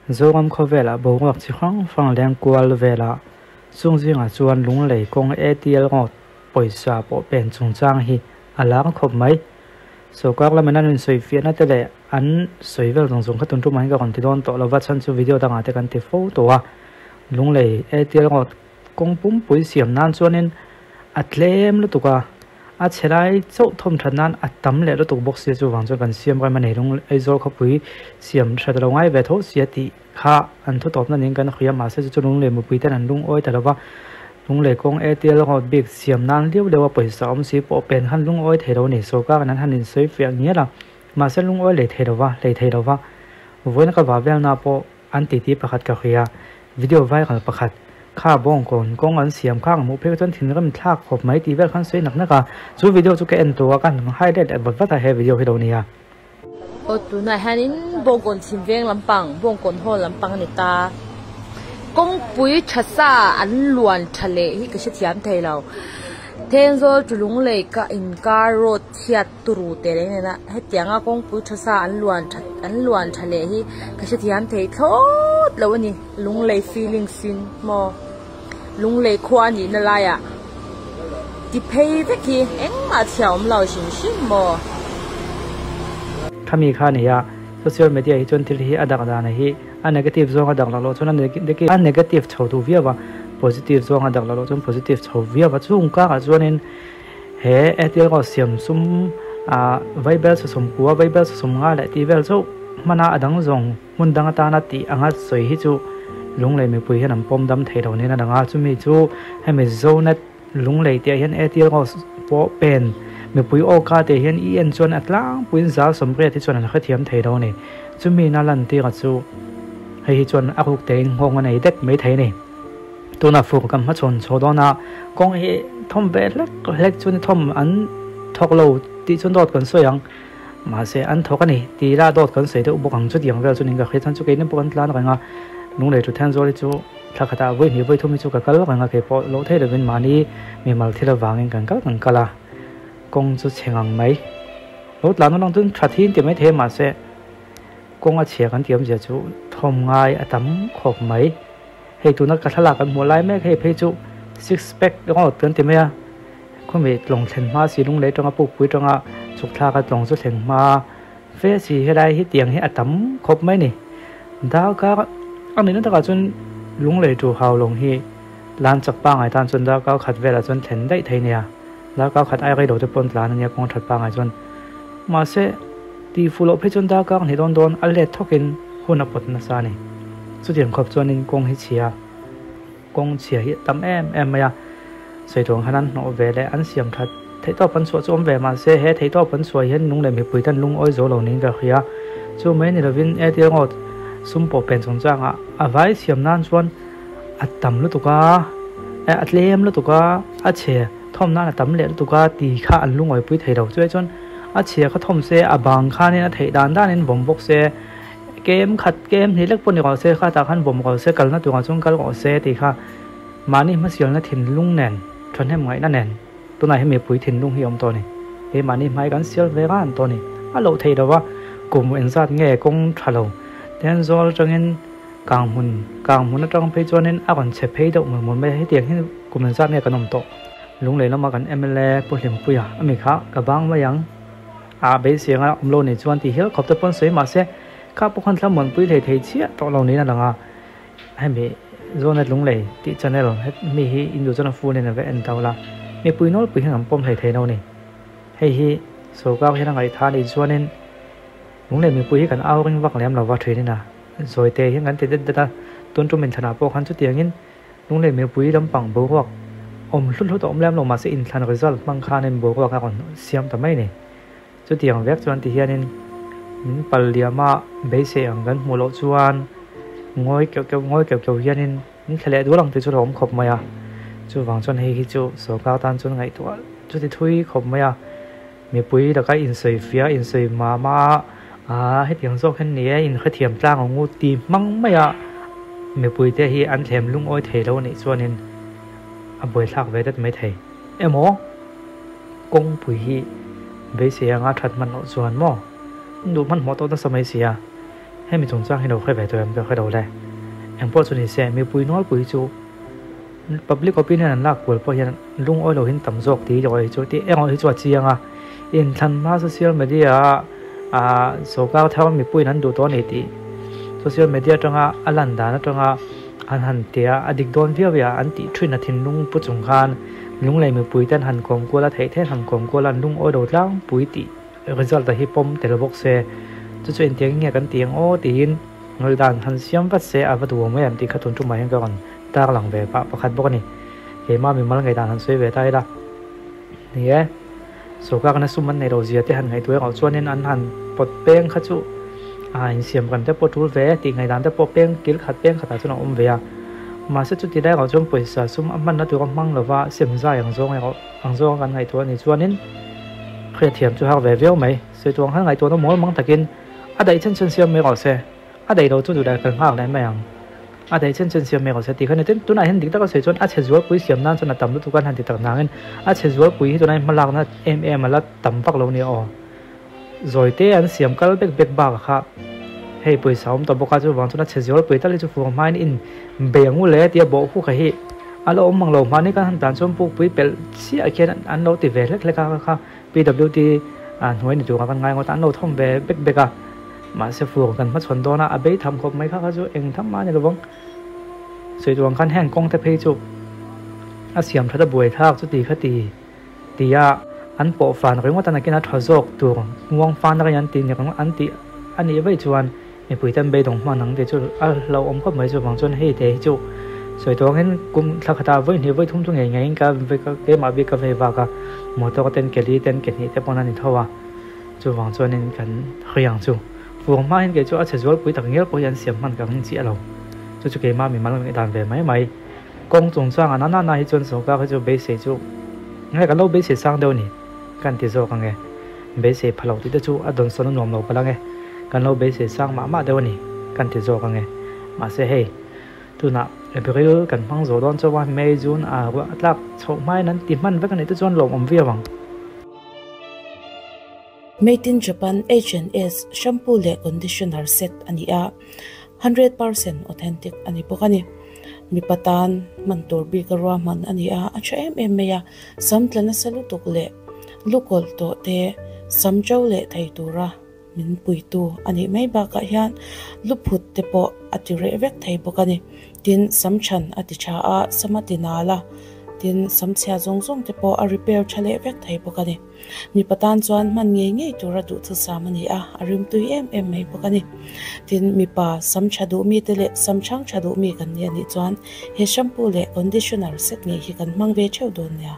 zoram kho vela bo ngak chi khang phang leng kwal vela chung jinga chuan lung lei kong ATL ngot poisa po pen chung chang hi alang khop mai so kwak la manan in soi fiana tele an soi vel jong jong khatun tu mai ga kon ti don to lova chan chu video danga te kan ti fo to wa lung lei ATL ngot kong pum pui siam nan chuanin atlem lu tuka a cherai chau thom thanan atam le lu tuk box se chu wang chu kan siam ga mane lung aizol kho pui siam thadalo ngai ve tho sia ti kha an thu top na ning kan khia ma se chu lung le mu pui tan an lung oi talawa lung le kong ATL ngot big siam nan liu lewa paisa om si po pen han lung oi thero ni so ka nan hanin sei fiak nia la ma se lung oi le thero wa voina ka wa vel na po an ti ti pakhat ka khia video vai kal pakhatข้าบ้องก่อนกงอันเสียมข้างหมูเพื่อจนถึงเริ่มทากขบไม้ตีเวลขั้นสวยหนักนะคะซูวิดีโอจูแกนตัวกันให้ได้แต่บทว่าแต่ให้วิดีโอให้ดูเนี่ยโอ้ตัวนายฮันนินบ้องก่อนชิมเวียงลำปังบ้องก่อนโหลำปังนี่ตากงปุยชัดซาอันล้วนทะเลที่กระชิดยามไทยเราเทนโซจุลุงเลยก็อินการโรดเชียตุรูเตเลยเนี่ยนะให้เตียงกงปุยชัดซาอันล้วนทะเลที่กระชิดยามไทยโทษแล้ววันนี้ลุงเลย feeling ซินมอลุงเลยควานยินอะไรอ่ะที่เพย์เวกี้เอ็งมาเที่ยวเราชิมชิมมอถ้ามีค่าเนี่ยโซเชียลมีเดียจนที่ที่อดักดานที่อัน negative ส่วนอดักเราจนอัน negative ชาวตัววิวะ positive ส่วนอดักเราจน positive ชาววิวะช่วงก้าจนนั้นเฮ้เดี๋ยวก็เสียมซุ่มvibe สมกัว vibe สมงาและที่เวลจู่มันอดังจงมุนดังตานาตีอังอัดสวยที่จู่ลุงเลยมีปุยให้นำปมดำเทเราเนี่ยนะดังอาจุมีจูให้มีโซนัดลุงเลยเตียเห็นATLก็โปเป็นมีปุยโอกาเตียเห็นENชวนอัตลังปุยสาวสมเร็จที่ชวนอันเขาเทียมเทเราเนี่ยจุมีนั่นลันตีกับจูให้ชวนอาคุกเตงหงวันไหนเด็กไม่เทเนี่ยตัวนักฝึกกับมาชนโชว์ดอนากงเฮทอมเบลเล็กชวนทอมอันทอกโลตีชวนโดดกันสวยยังมาเสียอันทอกกันนี่ตีลาโดดกันเสียเดี๋ยวอุปกรณ์จุดยังเวลจุดนี้ก็เคยทันจุดนี้อุปกรณ์ล้านกันลุงเลยจุดแทนโซลิจูถ้าขดาวิ่งวิ่งทุ่มจูกับกัลกันก็เก็บโลเทเดวินมานี่มีมาที่เราวางเงินกันกันละกงจุดเชียงไหมรถหลานน้องตุ้นชัดทิ้งเดี๋ยวไม่เทมาเสกงอาเชียกันเตรียมจะจูทอมง่ายตั้มขบไหมให้ตัวนักกระทลากันหัวไล่แม่ให้เพจูซิกแพคแล้วก็เตือนเต็มเลยคุณมีลงเทนมาสีลุงเลยตรงกับปุ๊บปุ้ยตรงกับจุกทากันลงจุดเทนมาเฟสีให้ได้ให้เตียงให้ตั้มขบไหมนี่ดาวก็อันนี้นั่นแต่ก็จนลุงเลยจูเฮาลงที่ร้านจับปังไอ้ตานจนแล้วก็ขัดเวลาจนเห็นได้ไทยเนี่ยแล้วก็ขัดไอ้ไรโดดจะปนร้านนี้คงถัดปังไอ้จนมาเสตีฟูโลเพจนดาวก็เห็นโดนอัลเลทกินหุ่นอปดนัสานี่สุดที่ขอบจนนินกงให้เชียกงเชียที่ตั้มแอมมาใส่ถุงขนาดโนเวลอันเสียมทัดไทยต่อปันสวยจอมเวมาเสเฮไทยต่อปันสวยเห็นลุงเลยมีปุ๋ยตันลุงอ้อยโจเหล่านี้ก็เฮียจู่ไม่นี่เราวินเดียวงดสุ่มปอเป็นสงจังไว้เสียมนั่นชวนอัดต่ำลุตุกาอัดเลี้ยมลุตุกาอัดเชียทอมนั่นอัดต่ำเลี้ยลุตุกาตีข้าอันลุงอ้อยปุ้ยไทยเราช่วยจนอัดเชียเขาทอมเสบางข้านี่นะไทยด้านนี้บ่มบกเสเกมขัดเกมนี่เล็กปนนี่ก็เสข้าตาขันบ่มก็เสกันนั่นตัวกันจงกันก็เสตีข้ามานี่มาเสียงนั่นถิ่นลุงแน่นชนให้หมายนั่นแน่นตัวไหนให้มีปุ้ยถิ่นลุงเฮียมตัวนี้มานี่หมายกันเสียเวกันตัวนี้เราไทยเราว่ากลุ่มเอ็นซัดแง่กงทะเลเดี๋ยวโซลจังเงินกลางหุ่นนั่นจังไปจวนเงินอากันเชฟเพย์ดอกเหมือนไม่ให้เตียงให้กลุ่มซัดเนี่ยกันนมโตลุงเลยแล้วมากันMLAปุ่นเหลี่ยมปุยอเมริกากับบางมายังเบสเสียงอ่ะโลนี่จวนที่เฮียขอบตะปนสวยมาเสียข้าพวกคนทำเหมือนปุยเทเชี่ยตอนเรานี้นั่นแหละให้มีโซนลุงเลยที่จันเนี่ยหรอให้มีฮีอินโดจนฟูเนี่ยนะเวเอ็นเท่าละมีปุยโน้ตปุยให้กับปมเทเราเนี่ยให้ฮีโซก้าให้ทางไอ้ท่าในจวนเนี่ยลุงเลยมีปุยกันเอาเรื่องวักแหลมเราว่าเทนี่นะสวยเตะยังงั้นเตะเด็ดต้นจุ่มเป็นธนาโปคันจุดเตียงนี้ลุงเลยมีปุยลำปังบัวลุดอมแหลมลงมาสิอินทันก็จะบังคับในบัวกันก่อนเสียมทำไมเนี่ยจุดเตียงแวกจวนที่เฮียนี่มันปลียมาเบสเสียงกันหัวโลจวนง่อยเกี่ยวเฮียนี่นี่ทะเลดูหลังที่จุดหอมขบมาจุดวางจนให้จุดโซก้าวตันจนไงตัวจุดที่ทุยขบมามีปุยแล้วก็อินซีเฟียอินซีมาให้เตียงโซ่แค่นี้อินเขาเทียมจ้างของงูตีมั่งไม่มีปุยเตะฮีอันเทียมลุงอ้อยเทแล้วนี่ส่วนนี้บ่อยทักไว้ได้ไม่เทหมอกงปุยฮีเบสเสียงถัดมันส่วนหม้อดูมันหัวโตตั้งสมัยเสีย ให้มีจงจ้างให้เราค่อยไปตัวเองก็ค่อยเราได้เองพอส่วนนี้เสียมีปุยน้อยปุยจู public opinion นั่นลักปุยพอยันลุงอ้อยเราเห็นต่ำจอกตีจอยจูตีเอ็งเอาที่จวดเชียงอินทันมาโซเชียลมีเดียโซก้าวเท่ามีปุยนั้นดูตัวนี้ตีโซเชียลมีเดียจังอันลันดานะจังอันหันเตียอดีตโดนเวียอันติช่วยนัดทิ้งลุงปุจงคานลุงเลยมีปุยแต่หันกลมกัวละเทหันกลมกัวละลุงอ้อยเราล่างปุยตีresult แต่ฮิปปมแต่ละบอกเสียจะช่วยเตียงเงี้ยกันเตียงโอ้ตีนเงยด่านทันเสียมวัดเสียอาวัตถุไม่ยอมตีขัดทุนจุ่มมาให้ก่อนตาหลังเวปะประคัดบอกนี่เฮมามีมันเงยด่านทันสวยเวได้ละนี่สุกากันสุ่มมันในโรเซียที่หันไงตัวเอาส่วนนี้อันหันปดเป้งขัดจุเสียมกันแต่ปดทุลเวตีไงด่านแต่ปดเป้งกิลขัดเป้งขัดจุนอมเวียมาเสร็จจุดที่ได้เอาจมป่วยสะสมมันนั่นตัวมั่งหรือว่าเสียมใจอย่างโซ่ไงเขาอย่างโซ่กันไงตัวนี้ส่วนนี้เคยเทียมจุดหักเวลไหมส่วนตัวข้างไงตัวน้องหมูมั่งตะกินอะไรเช่นเสียมไม่ก่อเสียอะไรเราจุดได้กันหักได้ไหมยังอะไรเช่นเสียมไม่ก่อเสียตีขนาดนี้ตัวไหนเห็นดิตั้งก็เสียจนอาเชจวบปุ๋ยเสียมนั่นจนต่ำตัวกันหันติดต่างนั่งอาเชจวบปุ๋ยตัวไหนมันลักนะมาแล้วต่ำฟักเราเนี่ยอ๋อโดยเตอันเสียมก็เบกบากครับให้ปุ๋ยสาวตัวบกาจุวางจนอาเชจวบปุ๋ยตั้งเลยจุฟูมันอินเบียงงูเล่ที่บอกคู่ใครอันเรามังเรามานี่กันหันตานชมพูปุ๋ยเป็นเสียแค่อันเราติดเวเล็กๆค่ะ PWD หน่วยในตัวกันง่ายกว่าอันเราท่อมเบกมาเสียฟูกันมาชนตัวนะอาเบยทำครบไหมครับจุเองทำมาเนี่ยระวังสวยตัวกันแห้งกองแต่เพยจุอาเสียมทัดบวยทากจุตีขตียาอันโปฟันเรื่องว่าตอนนั้นกินอัดทอจกตัวงวงฟันนักยันตีเนี่ยของอันตีอันนี้ไม่จวนมีปุ๋ยเต็มใบตรงมาหนังเดี๋ยวจุเราอมก็เหมือนจุบางจนให้เดี๋ยวจุสวยตัวเห็นกุมทักตาไว้เนี่ยไว้ทุ่งไงกันไปก็เกมาบีกับเวบากะหมดตัวก็เต้นเกลี่เต้นเกลี่แต่ปนนั้นนี่เท่าว่าจุบางจนนี่กันขยันจุฟูงมาเห็นเกจุอาจจะจุปุ๋ยต่างเงี้ยปุ๋ยยันเสียมมันกับหิ้งเจียเราจุเกมามีมันด่านเวไหมกงจงสร้างอันนั้นนายจนสกัดเขาจะเบสจุงั้นกันเราเบสสร้างเดี๋ยวนี้กันที่จะกันไงเบสพลังที่จะจุอดนสนนวมเราพลังไงกันเราเบสสร้างมาเดี๋ยวนี้กันที่จะกันไงมาเสียให้ตัวน่ะเบลกันพังโจดอนจะว่าเมย์จูนว่าลักชกไม้นั้นติมันไว้กันในตัวจวนลงอมเวียวัง Made in Japan H&S shampoo le conditioner set ania 100% authentic ani pokani mi patan man torbi karwa man ania acha meya samtlana salutuk le lukol to te samjaw le thaitura min puitu ani mai ba ka hian luphut te po atire vek thai pokani tin samchan aticha a samatinala tin samchha zongzong te po a repair chale vek thai pokani mi patan chuan man nge tura du thu samani a arim tui mai pokani tin mi pa samchadu mi tele samchang chadu mi kan ni ani chuan he shampoo le conditioner set nge hi kan mangve cheu don ya